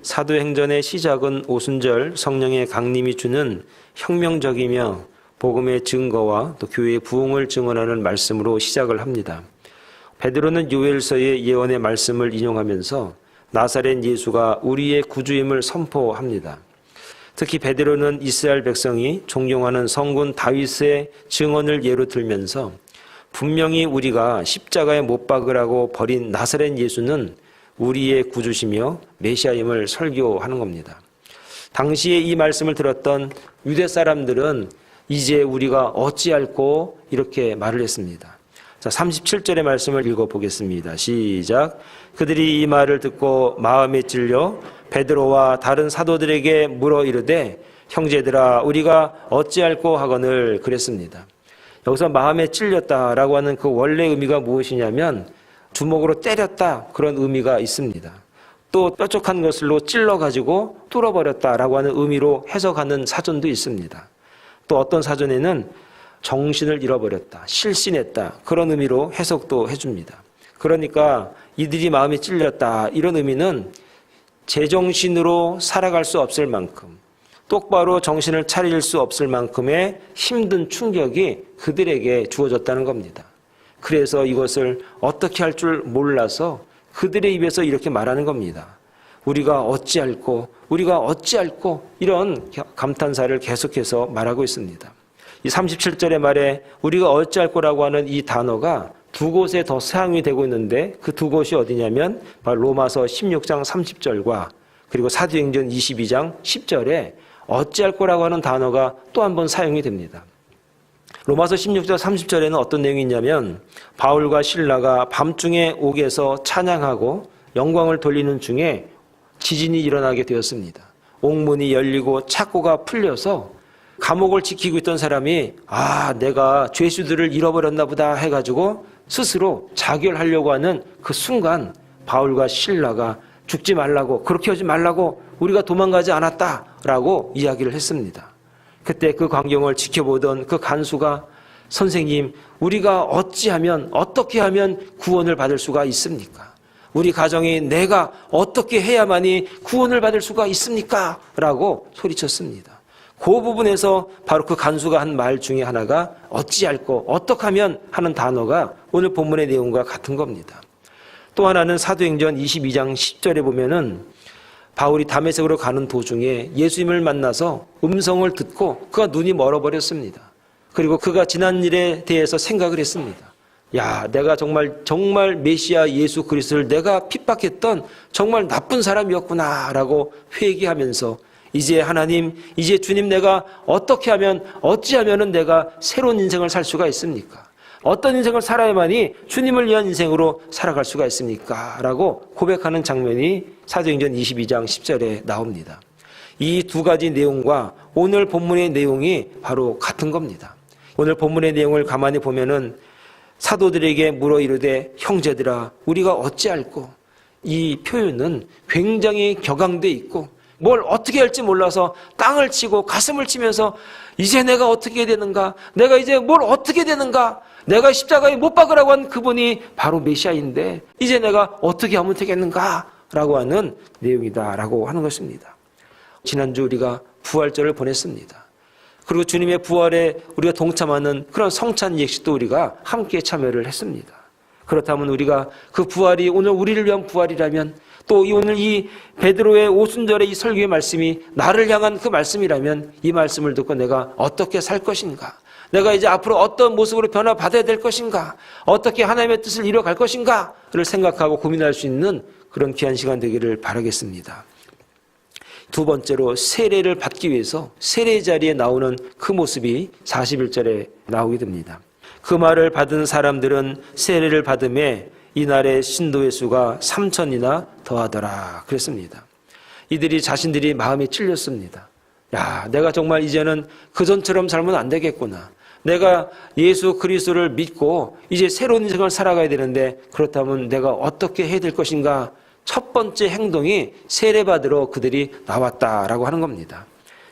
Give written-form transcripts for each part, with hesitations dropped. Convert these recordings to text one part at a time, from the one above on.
사도행전의 시작은 오순절 성령의 강림이 주는 혁명적이며 복음의 증거와 또 교회의 부흥을 증언하는 말씀으로 시작을 합니다. 베드로는 요엘서의 예언의 말씀을 인용하면서 나사렛 예수가 우리의 구주임을 선포합니다. 특히 베드로는 이스라엘 백성이 존경하는 성군 다윗의 증언을 예로 들면서 분명히 우리가 십자가에 못 박으라고 버린 나사렛 예수는 우리의 구주시며 메시아임을 설교하는 겁니다. 당시에 이 말씀을 들었던 유대 사람들은 이제 우리가 어찌할꼬 이렇게 말을 했습니다. 자, 37절의 말씀을 읽어보겠습니다. 시작. 그들이 이 말을 듣고 마음에 찔려 베드로와 다른 사도들에게 물어 이르되 형제들아 우리가 어찌할꼬 하거늘 그랬습니다. 여기서 마음에 찔렸다라고 하는 그 원래 의미가 무엇이냐면 주먹으로 때렸다 그런 의미가 있습니다. 또 뾰족한 것으로 찔러가지고 뚫어버렸다라고 하는 의미로 해석하는 사전도 있습니다. 또 어떤 사전에는 정신을 잃어버렸다, 실신했다 그런 의미로 해석도 해줍니다. 그러니까 이들이 마음에 찔렸다 이런 의미는 제정신으로 살아갈 수 없을 만큼 똑바로 정신을 차릴 수 없을 만큼의 힘든 충격이 그들에게 주어졌다는 겁니다. 그래서 이것을 어떻게 할 줄 몰라서 그들의 입에서 이렇게 말하는 겁니다. 우리가 어찌할꼬 이런 감탄사를 계속해서 말하고 있습니다. 이 37절의 말에 우리가 어찌할꼬라고 하는 이 단어가 두 곳에 더 사용이 되고 있는데 그 두 곳이 어디냐면 바로 로마서 16장 30절과 그리고 사도행전 22장 10절에 어찌할꼬라고 하는 단어가 또 한 번 사용이 됩니다. 로마서 16장 30절에는 어떤 내용이 있냐면 바울과 실라가 밤중에 옥에서 찬양하고 영광을 돌리는 중에 지진이 일어나게 되었습니다. 옥문이 열리고 착고가 풀려서 감옥을 지키고 있던 사람이 내가 죄수들을 잃어버렸나 보다 해가지고 스스로 자결하려고 하는 그 순간 바울과 실라가 죽지 말라고 그렇게 하지 말라고 우리가 도망가지 않았다라고 이야기를 했습니다. 그때 그 광경을 지켜보던 그 간수가 선생님 우리가 어떻게 하면 구원을 받을 수가 있습니까? 우리 가정이 내가 어떻게 해야만이 구원을 받을 수가 있습니까? 라고 소리쳤습니다. 그 부분에서 바로 그 간수가 한 말 중에 하나가 어찌할꼬 어떻게 하면 하는 단어가 오늘 본문의 내용과 같은 겁니다. 또 하나는 사도행전 22장 10절에 보면은 바울이 다메섹으로 가는 도중에 예수님을 만나서 음성을 듣고 그가 눈이 멀어버렸습니다. 그리고 그가 지난 일에 대해서 생각을 했습니다. 내가 정말 메시아 예수 그리스도를 내가 핍박했던 정말 나쁜 사람이었구나 라고 회개하면서 이제 하나님, 이제 주님 내가 어찌하면은 내가 새로운 인생을 살 수가 있습니까? 어떤 인생을 살아야만이 주님을 위한 인생으로 살아갈 수가 있습니까? 라고 고백하는 장면이 사도행전 22장 10절에 나옵니다. 이 두 가지 내용과 오늘 본문의 내용이 바로 같은 겁니다. 오늘 본문의 내용을 가만히 보면은 사도들에게 물어 이르되 형제들아 우리가 어찌할꼬 이 표현은 굉장히 격앙돼 있고 뭘 어떻게 할지 몰라서 땅을 치고 가슴을 치면서 이제 내가 어떻게 해야 되는가? 내가 이제 뭘 어떻게 되는가? 내가 십자가에 못 박으라고 한 그분이 바로 메시아인데 이제 내가 어떻게 하면 되겠는가? 라고 하는 내용이다라고 하는 것입니다. 지난주 우리가 부활절을 보냈습니다. 그리고 주님의 부활에 우리가 동참하는 그런 성찬 예식도 우리가 함께 참여를 했습니다. 그렇다면 우리가 그 부활이 오늘 우리를 위한 부활이라면 또 오늘 이 베드로의 오순절의 이 설교의 말씀이 나를 향한 그 말씀이라면 이 말씀을 듣고 내가 어떻게 살 것인가? 내가 이제 앞으로 어떤 모습으로 변화받아야 될 것인가? 어떻게 하나님의 뜻을 이뤄갈 것인가를 생각하고 고민할 수 있는 그런 귀한 시간 되기를 바라겠습니다. 두 번째로 세례를 받기 위해서 세례 자리에 나오는 그 모습이 41절에 나오게 됩니다. 그 말을 받은 사람들은 세례를 받음에 이날의 신도의 수가 3,000이나 더하더라 그랬습니다. 이들이 자신들이 마음에 찔렸습니다. 내가 정말 이제는 그전처럼 살면 안 되겠구나. 내가 예수 그리스도를 믿고 이제 새로운 인생을 살아가야 되는데 그렇다면 내가 어떻게 해야 될 것인가? 첫 번째 행동이 세례받으러 그들이 나왔다라고 하는 겁니다.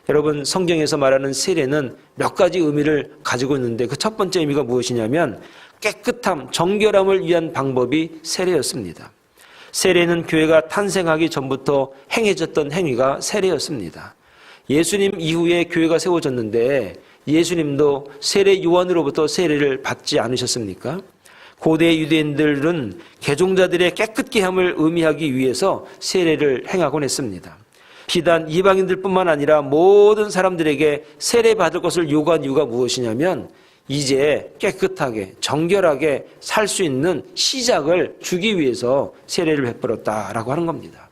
여러분 성경에서 말하는 세례는 몇 가지 의미를 가지고 있는데 그 첫 번째 의미가 무엇이냐면 깨끗함, 정결함을 위한 방법이 세례였습니다. 세례는 교회가 탄생하기 전부터 행해졌던 행위가 세례였습니다. 예수님 이후에 교회가 세워졌는데 예수님도 세례 요한으로부터 세례를 받지 않으셨습니까? 고대 유대인들은 개종자들의 깨끗게 함을 의미하기 위해서 세례를 행하곤 했습니다. 비단 이방인들뿐만 아니라 모든 사람들에게 세례받을 것을 요구한 이유가 무엇이냐면 이제 깨끗하게 정결하게 살 수 있는 시작을 주기 위해서 세례를 베풀었다라고 하는 겁니다.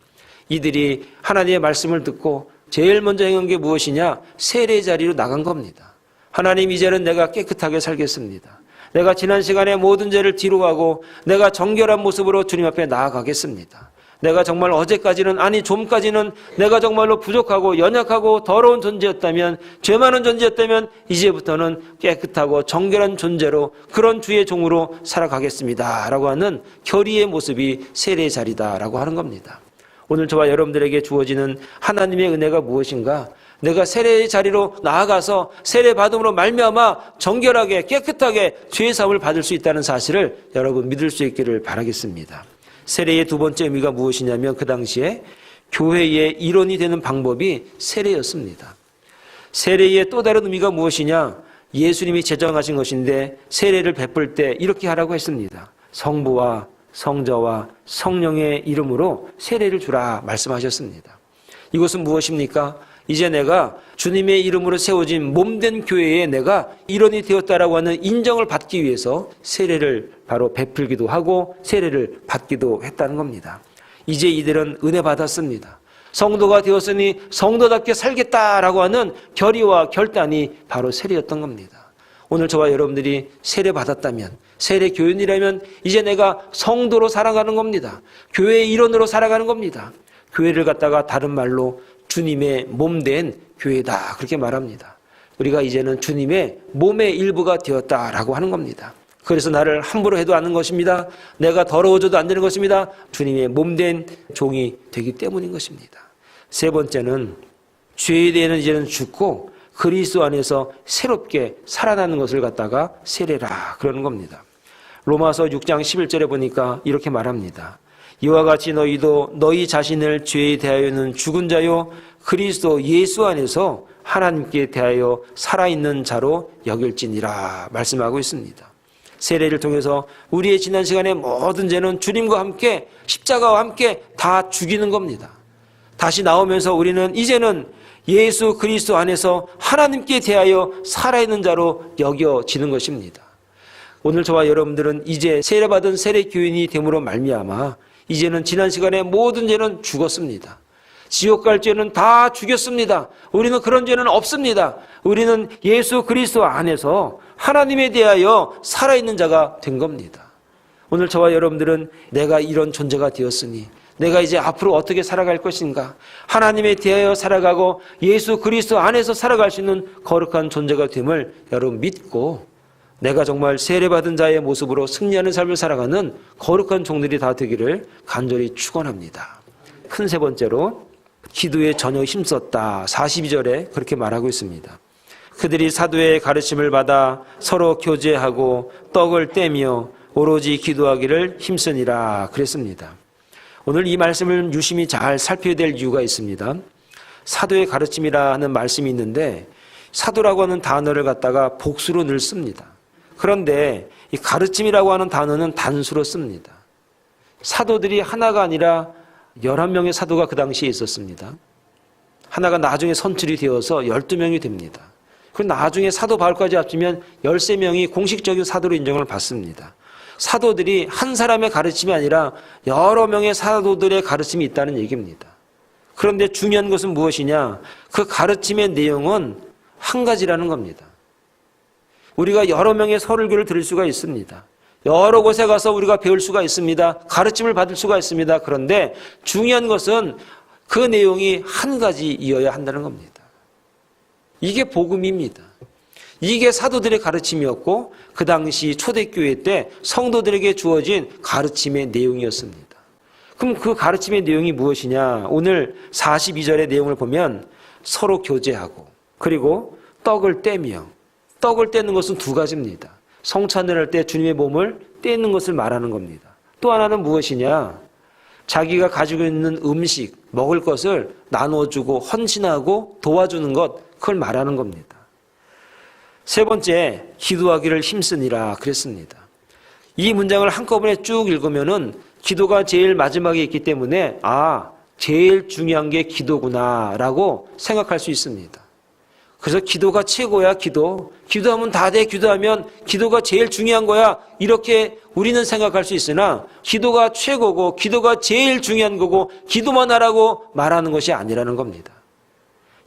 이들이 하나님의 말씀을 듣고 제일 먼저 행한 게 무엇이냐? 세례 자리로 나간 겁니다. 하나님, 이제는 내가 깨끗하게 살겠습니다. 내가 지난 시간에 모든 죄를 뒤로 가고 내가 정결한 모습으로 주님 앞에 나아가겠습니다. 내가 정말 어제까지는, 아니 좀까지는 내가 정말로 부족하고 연약하고 더러운 존재였다면, 죄 많은 존재였다면 이제부터는 깨끗하고 정결한 존재로 그런 주의 종으로 살아가겠습니다 라고 하는 결의의 모습이 세례의 자리다라고 하는 겁니다. 오늘 저와 여러분들에게 주어지는 하나님의 은혜가 무엇인가? 내가 세례의 자리로 나아가서 세례받음으로 말미암아 정결하게 깨끗하게 죄의 사함을 받을 수 있다는 사실을 여러분 믿을 수 있기를 바라겠습니다. 세례의 두 번째 의미가 무엇이냐면 그 당시에 교회의 일원이 되는 방법이 세례였습니다. 세례의 또 다른 의미가 무엇이냐? 예수님이 제정하신 것인데 세례를 베풀 때 이렇게 하라고 했습니다. 성부와 성자와 성령의 이름으로 세례를 주라 말씀하셨습니다. 이것은 무엇입니까? 이제 내가 주님의 이름으로 세워진 몸된 교회에 내가 일원이 되었다라고 하는 인정을 받기 위해서 세례를 바로 베풀기도 하고 세례를 받기도 했다는 겁니다. 이제 이들은 은혜 받았습니다. 성도가 되었으니 성도답게 살겠다라고 하는 결의와 결단이 바로 세례였던 겁니다. 오늘 저와 여러분들이 세례 받았다면, 세례 교인이라면 이제 내가 성도로 살아가는 겁니다. 교회의 일원으로 살아가는 겁니다. 교회를 갖다가 다른 말로 주님의 몸된 교회다 그렇게 말합니다. 우리가 이제는 주님의 몸의 일부가 되었다라고 하는 겁니다. 그래서 나를 함부로 해도 않는 것입니다. 내가 더러워져도 안 되는 것입니다. 주님의 몸된 종이 되기 때문인 것입니다. 세 번째는 죄에 대해서는 이제는 죽고 그리스도 안에서 새롭게 살아나는 것을 갖다가 세례라 그러는 겁니다. 로마서 6장 11절에 보니까 이렇게 말합니다. 이와 같이 너희도 너희 자신을 죄에 대하여는 죽은 자요 그리스도 예수 안에서 하나님께 대하여 살아있는 자로 여길지니라 말씀하고 있습니다. 세례를 통해서 우리의 지난 시간의 모든 죄는 주님과 함께 십자가와 함께 다 죽이는 겁니다. 다시 나오면서 우리는 이제는 예수 그리스도 안에서 하나님께 대하여 살아있는 자로 여겨지는 것입니다. 오늘 저와 여러분들은 이제 세례받은 세례교인이 됨으로 말미암아 이제는 지난 시간에 모든 죄는 죽었습니다. 지옥 갈 죄는 다 죽였습니다. 우리는 그런 죄는 없습니다. 우리는 예수 그리스도 안에서 하나님에 대하여 살아있는 자가 된 겁니다. 오늘 저와 여러분들은 내가 이런 존재가 되었으니 내가 이제 앞으로 어떻게 살아갈 것인가? 하나님에 대하여 살아가고 예수 그리스도 안에서 살아갈 수 있는 거룩한 존재가 됨을 여러분 믿고 내가 정말 세례받은 자의 모습으로 승리하는 삶을 살아가는 거룩한 종들이 다 되기를 간절히 축원합니다. 큰 세 번째로 기도에 전혀 힘썼다. 42절에 그렇게 말하고 있습니다. 그들이 사도의 가르침을 받아 서로 교제하고 떡을 떼며 오로지 기도하기를 힘쓰니라 그랬습니다. 오늘 이 말씀을 유심히 잘 살펴야 될 이유가 있습니다. 사도의 가르침이라 하는 말씀이 있는데 사도라고 하는 단어를 갖다가 복수로 늘 씁니다. 그런데 이 가르침이라고 하는 단어는 단수로 씁니다. 사도들이 하나가 아니라 11명의 사도가 그 당시에 있었습니다. 하나가 나중에 선출이 되어서 12명이 됩니다. 그리고 나중에 사도 바울까지 합치면 13명이 공식적인 사도로 인정을 받습니다. 사도들이 한 사람의 가르침이 아니라 여러 명의 사도들의 가르침이 있다는 얘기입니다. 그런데 중요한 것은 무엇이냐? 그 가르침의 내용은 한 가지라는 겁니다. 우리가 여러 명의 설교를 들을 수가 있습니다. 여러 곳에 가서 우리가 배울 수가 있습니다. 가르침을 받을 수가 있습니다. 그런데 중요한 것은 그 내용이 한 가지이어야 한다는 겁니다. 이게 복음입니다. 이게 사도들의 가르침이었고 그 당시 초대교회 때 성도들에게 주어진 가르침의 내용이었습니다. 그럼 그 가르침의 내용이 무엇이냐? 오늘 42절의 내용을 보면 서로 교제하고 그리고 떡을 떼며 떡을 떼는 것은 두 가지입니다. 성찬을 할 때 주님의 몸을 떼는 것을 말하는 겁니다. 또 하나는 무엇이냐? 자기가 가지고 있는 음식, 먹을 것을 나눠주고 헌신하고 도와주는 것, 그걸 말하는 겁니다. 세 번째, 기도하기를 힘쓰니라 그랬습니다. 이 문장을 한꺼번에 쭉 읽으면은 기도가 제일 마지막에 있기 때문에 제일 중요한 게 기도구나라고 생각할 수 있습니다. 그래서 기도가 최고야, 기도하면 다 돼, 기도하면 기도가 제일 중요한 거야, 이렇게 우리는 생각할 수 있으나 기도가 최고고 기도가 제일 중요한 거고 기도만 하라고 말하는 것이 아니라는 겁니다.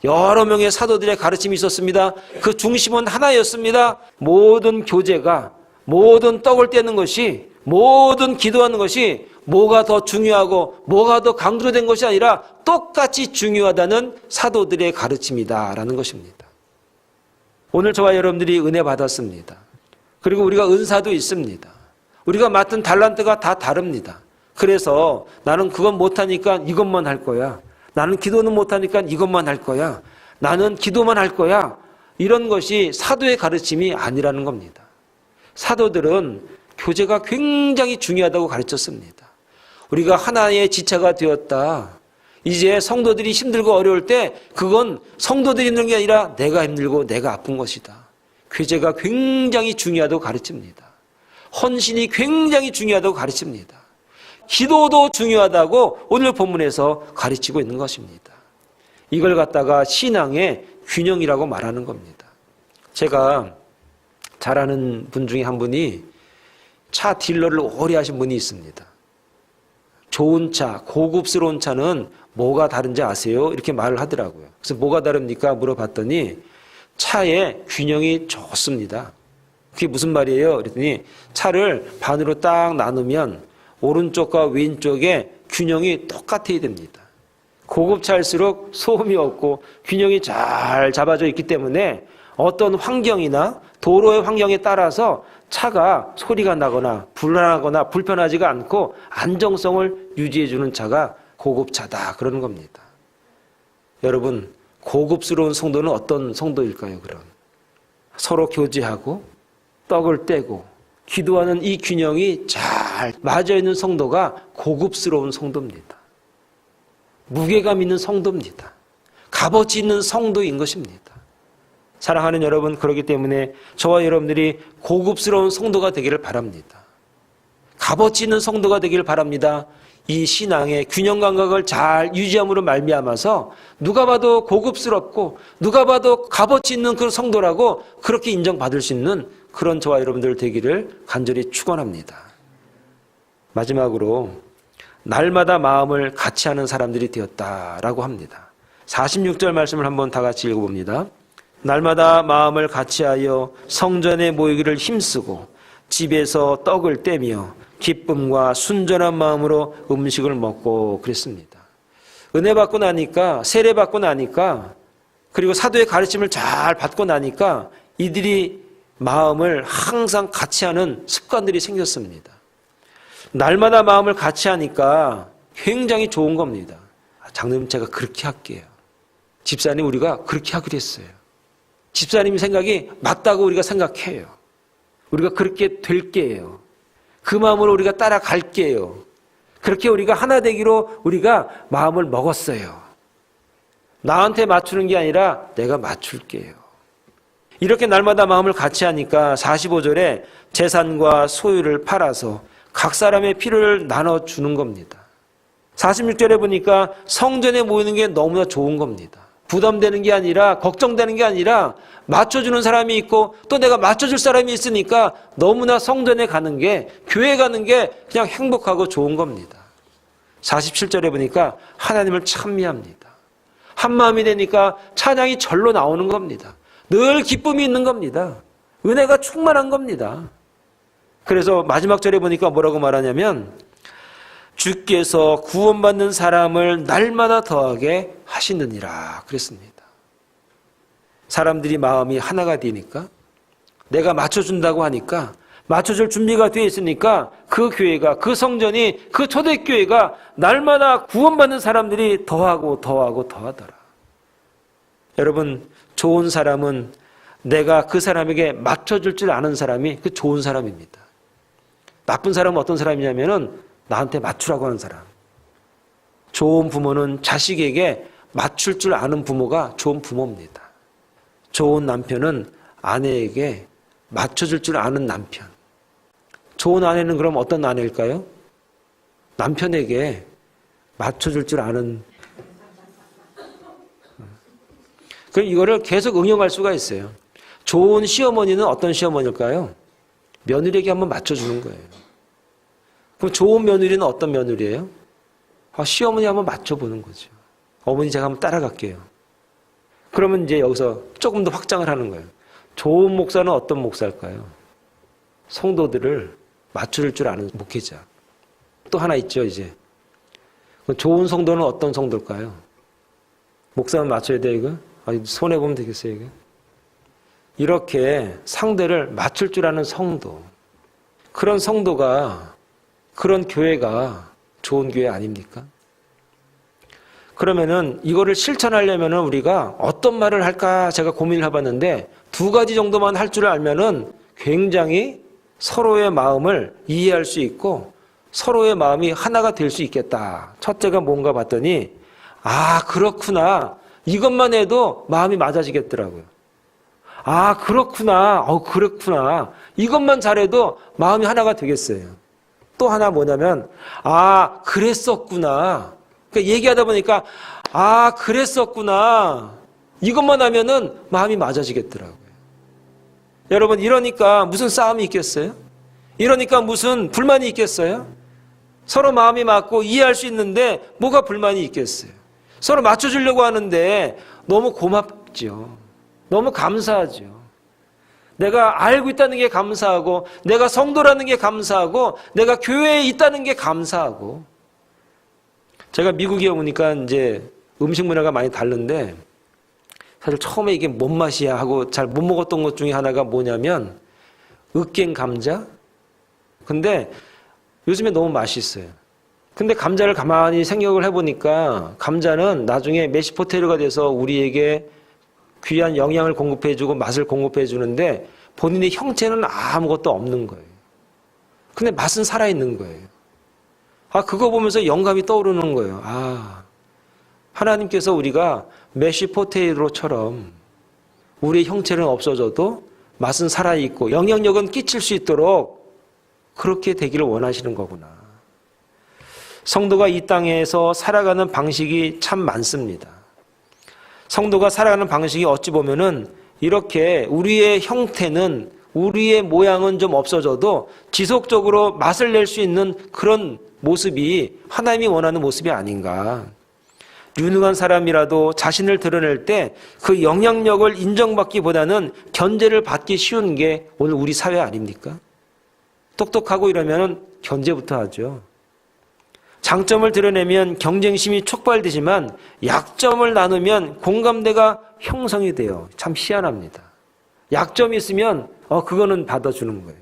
여러 명의 사도들의 가르침이 있었습니다. 그 중심은 하나였습니다. 모든 교제가, 모든 떡을 떼는 것이, 모든 기도하는 것이 뭐가 더 중요하고 뭐가 더 강조된 것이 아니라 똑같이 중요하다는 사도들의 가르침이다라는 것입니다. 오늘 저와 여러분들이 은혜 받았습니다. 그리고 우리가 은사도 있습니다. 우리가 맡은 달란트가 다 다릅니다. 그래서 나는 그건 못하니까 이것만 할 거야. 나는 기도는 못하니까 이것만 할 거야. 나는 기도만 할 거야. 이런 것이 사도의 가르침이 아니라는 겁니다. 사도들은 교제가 굉장히 중요하다고 가르쳤습니다. 우리가 하나의 지체가 되었다. 이제 성도들이 힘들고 어려울 때 그건 성도들이 힘든 게 아니라 내가 힘들고 내가 아픈 것이다. 교제가 굉장히 중요하다고 가르칩니다. 헌신이 굉장히 중요하다고 가르칩니다. 기도도 중요하다고 오늘 본문에서 가르치고 있는 것입니다. 이걸 갖다가 신앙의 균형이라고 말하는 겁니다. 제가 잘 아는 분 중에 한 분이 차 딜러를 오래 하신 분이 있습니다. 좋은 차, 고급스러운 차는 뭐가 다른지 아세요? 이렇게 말을 하더라고요. 그래서 뭐가 다릅니까? 물어봤더니 차의 균형이 좋습니다. 그게 무슨 말이에요? 그랬더니 차를 반으로 딱 나누면 오른쪽과 왼쪽에 균형이 똑같아야 됩니다. 고급차일수록 소음이 없고 균형이 잘 잡아져 있기 때문에 어떤 환경이나 도로의 환경에 따라서 차가 소리가 나거나 불안하거나 불편하지가 않고 안정성을 유지해주는 차가 고급차다 그러는 겁니다. 여러분, 고급스러운 성도는 어떤 성도일까요? 그럼 서로 교제하고 떡을 떼고 기도하는 이 균형이 잘 맞아있는 성도가 고급스러운 성도입니다. 무게감 있는 성도입니다. 값어치 있는 성도인 것입니다. 사랑하는 여러분, 그렇기 때문에 저와 여러분들이 고급스러운 성도가 되기를 바랍니다. 값어치 있는 성도가 되기를 바랍니다. 이 신앙의 균형 감각을 잘 유지함으로 말미암아서 누가 봐도 고급스럽고 누가 봐도 값어치 있는 그런 성도라고 그렇게 인정받을 수 있는 그런 저와 여러분들 되기를 간절히 축원합니다. 마지막으로 날마다 마음을 같이 하는 사람들이 되었다라고 합니다. 46절 말씀을 한번 다 같이 읽어봅니다. 날마다 마음을 같이하여 성전에 모이기를 힘쓰고 집에서 떡을 떼며 기쁨과 순전한 마음으로 음식을 먹고 그랬습니다. 은혜 받고 나니까, 세례 받고 나니까, 그리고 사도의 가르침을 잘 받고 나니까 이들이 마음을 항상 같이 하는 습관들이 생겼습니다. 날마다 마음을 같이 하니까 굉장히 좋은 겁니다. 장로님, 제가 그렇게 할게요. 집사님, 우리가 그렇게 하기로 했어요. 집사님 생각이 맞다고 우리가 생각해요. 우리가 그렇게 될게요. 그 마음으로 우리가 따라갈게요. 그렇게 우리가 하나 되기로 우리가 마음을 먹었어요. 나한테 맞추는 게 아니라 내가 맞출게요. 이렇게 날마다 마음을 같이 하니까 45절에 재산과 소유를 팔아서 각 사람의 필요를 나눠주는 겁니다. 46절에 보니까 성전에 모이는 게 너무나 좋은 겁니다. 부담되는 게 아니라, 걱정되는 게 아니라 맞춰주는 사람이 있고 또 내가 맞춰줄 사람이 있으니까 너무나 성전에 가는 게, 교회 가는 게 그냥 행복하고 좋은 겁니다. 47절에 보니까 하나님을 찬미합니다. 한 마음이 되니까 찬양이 절로 나오는 겁니다. 늘 기쁨이 있는 겁니다. 은혜가 충만한 겁니다. 그래서 마지막 절에 보니까 뭐라고 말하냐면 주께서 구원받는 사람을 날마다 더하게 하시느니라 그랬습니다. 사람들이 마음이 하나가 되니까, 내가 맞춰준다고 하니까, 맞춰줄 준비가 되어 있으니까 그 교회가, 그 성전이, 그 초대교회가 날마다 구원받는 사람들이 더하고 더하고 더하더라. 여러분, 좋은 사람은 내가 그 사람에게 맞춰줄 줄 아는 사람이 그 좋은 사람입니다. 나쁜 사람은 어떤 사람이냐면은 나한테 맞추라고 하는 사람. 좋은 부모는 자식에게 맞출 줄 아는 부모가 좋은 부모입니다. 좋은 남편은 아내에게 맞춰줄 줄 아는 남편. 좋은 아내는 그럼 어떤 아내일까요? 남편에게 맞춰줄 줄 아는. 그럼 이거를 계속 응용할 수가 있어요. 좋은 시어머니는 어떤 시어머니일까요? 며느리에게 한번 맞춰주는 거예요. 그럼 좋은 며느리는 어떤 며느리예요? 시어머니 한번 맞춰보는 거죠. 어머니 제가 한번 따라갈게요. 그러면 이제 여기서 조금 더 확장을 하는 거예요. 좋은 목사는 어떤 목사일까요? 성도들을 맞출 줄 아는 목회자. 또 하나 있죠, 이제. 좋은 성도는 어떤 성도일까요? 목사는 맞춰야 돼요, 이거? 손해보면 되겠어요, 이거? 이렇게 상대를 맞출 줄 아는 성도. 그런 성도가, 그런 교회가 좋은 교회 아닙니까? 그러면은 이거를 실천하려면은 우리가 어떤 말을 할까 제가 고민을 해봤는데 2가지 정도만 할 줄 알면은 굉장히 서로의 마음을 이해할 수 있고 서로의 마음이 하나가 될 수 있겠다. 첫째가 뭔가 봤더니 그렇구나. 이것만 해도 마음이 맞아지겠더라고요. 그렇구나. 그렇구나. 이것만 잘해도 마음이 하나가 되겠어요. 또 하나 뭐냐면 그랬었구나. 그러니까 얘기하다 보니까 그랬었구나. 이것만 하면은 마음이 맞아지겠더라고요. 여러분, 이러니까 무슨 싸움이 있겠어요? 이러니까 무슨 불만이 있겠어요? 서로 마음이 맞고 이해할 수 있는데 뭐가 불만이 있겠어요? 서로 맞춰주려고 하는데 너무 고맙죠. 너무 감사하죠. 내가 알고 있다는 게 감사하고 내가 성도라는 게 감사하고 내가 교회에 있다는 게 감사하고. 제가 미국에 오니까 이제 음식 문화가 많이 다른데 사실 처음에 이게 뭔 맛이야 하고 잘 못 먹었던 것 중에 하나가 뭐냐면 으깬 감자. 근데 요즘에 너무 맛있어요. 근데 감자를 가만히 생각을 해보니까 감자는 나중에 메시포테이토가 돼서 우리에게 귀한 영양을 공급해주고 맛을 공급해주는데 본인의 형체는 아무것도 없는 거예요. 근데 맛은 살아있는 거예요. 그거 보면서 영감이 떠오르는 거예요. 하나님께서 우리가 메시포테이토처럼 우리의 형체는 없어져도 맛은 살아있고 영향력은 끼칠 수 있도록 그렇게 되기를 원하시는 거구나. 성도가 이 땅에서 살아가는 방식이 참 많습니다. 성도가 살아가는 방식이 어찌 보면은 이렇게 우리의 형태는 우리의 모양은 좀 없어져도 지속적으로 맛을 낼 수 있는 그런 모습이 하나님이 원하는 모습이 아닌가. 유능한 사람이라도 자신을 드러낼 때 그 영향력을 인정받기보다는 견제를 받기 쉬운 게 오늘 우리 사회 아닙니까? 똑똑하고 이러면 견제부터 하죠. 장점을 드러내면 경쟁심이 촉발되지만 약점을 나누면 공감대가 형성이 돼요. 참 희한합니다. 약점이 있으면 그거는 받아주는 거예요.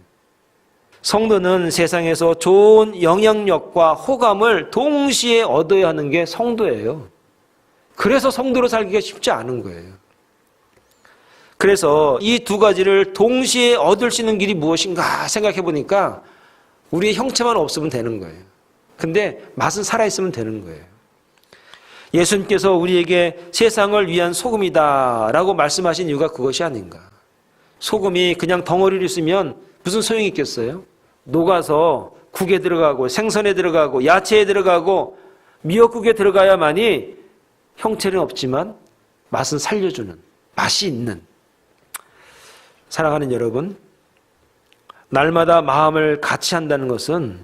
성도는 세상에서 좋은 영향력과 호감을 동시에 얻어야 하는 게 성도예요. 그래서 성도로 살기가 쉽지 않은 거예요. 그래서 이 2가지를 동시에 얻을 수 있는 길이 무엇인가 생각해 보니까 우리의 형체만 없으면 되는 거예요. 근데 맛은 살아있으면 되는 거예요. 예수님께서 우리에게 세상을 위한 소금이다 라고 말씀하신 이유가 그것이 아닌가. 소금이 그냥 덩어리로 있으면 무슨 소용이 있겠어요? 녹아서 국에 들어가고 생선에 들어가고 야채에 들어가고 미역국에 들어가야만이 형체는 없지만 맛은 살려주는, 맛이 있는. 사랑하는 여러분, 날마다 마음을 같이 한다는 것은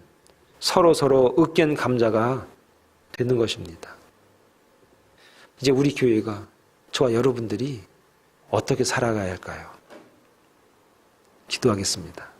서로 으깬 감자가 되는 것입니다. 이제 우리 교회가, 저와 여러분들이 어떻게 살아가야 할까요? 기도하겠습니다.